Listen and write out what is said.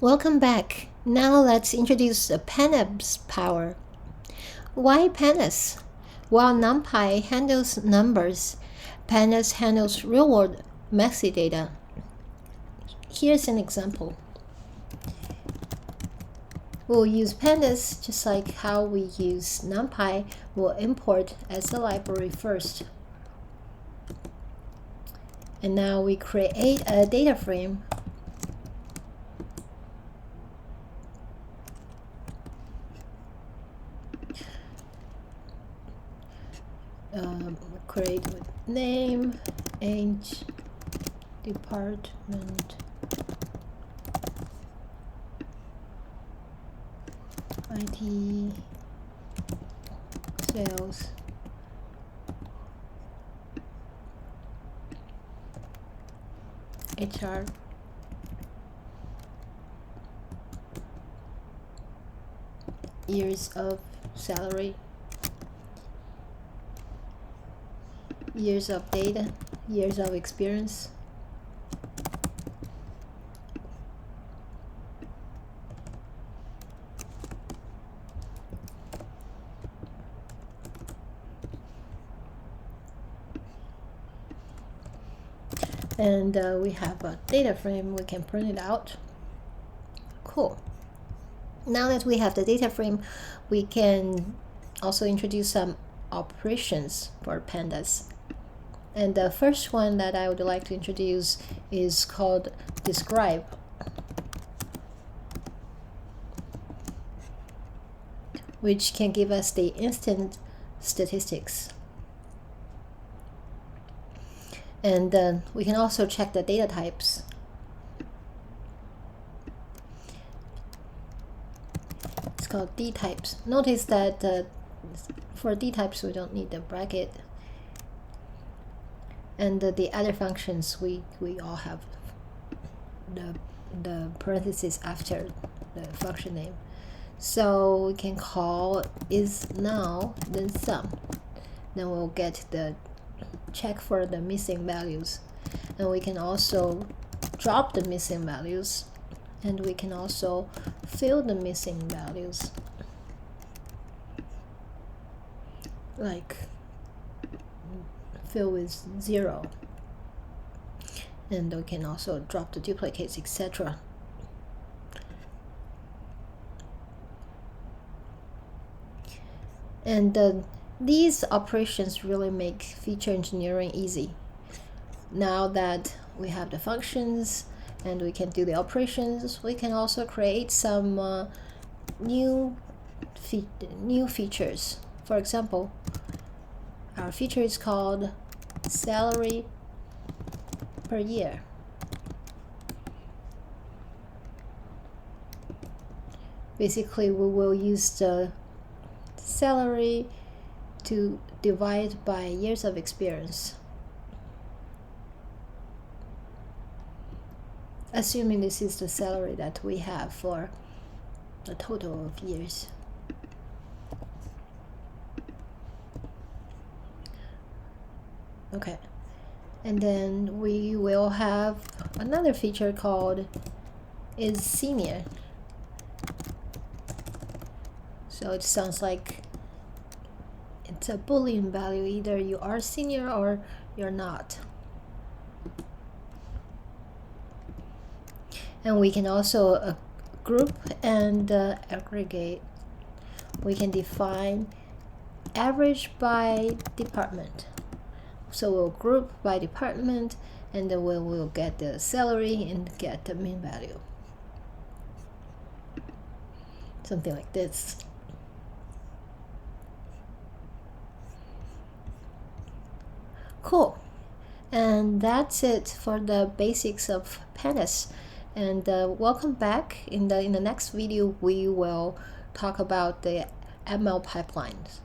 Welcome back. Now let's introduce the Pandas power. Why Pandas? While NumPy handles numbers, Pandas handles real-world messy data. Here's an example. We'll use Pandas just like how we use NumPy. We'll import as a library first. And now we create a data frame. Create with name, age, department, IT, sales, HR, years of salary, years of data, years of experience, and we have a data frame. We can print it out. Cool. Now that we have the data frame, we can also introduce some operations for Pandas. And the first one that I would like to introduce is called describe. Which can give us the instant statistics. And we can also check the data types. It's called D types. Notice that for D types we don't need the bracket. And the other functions we all have the parentheses after the function name. So we can call is now then sum. Then we'll get the check for the missing values. And we can also drop the missing values. And we can also fill the missing values. Like fill with 0. And we can also drop the duplicates, etc. And these operations really make feature engineering easy. Now that we have the functions and we can do the operations, we can also create some new features. For example, our feature is called salary per year. Basically, we will use the salary to divide by years of experience. Assuming this is the salary that we have for a total of years. Okay, and then we will have another feature called is senior. So it sounds like it's a Boolean value, either you are senior or you're not. And we can also group and aggregate. We can define average by department. So we'll group by department, and then we'll get the salary and get the mean value. Something like this. Cool. And that's it for the basics of Pandas. And welcome back. In the next video, we will talk about the ML pipelines.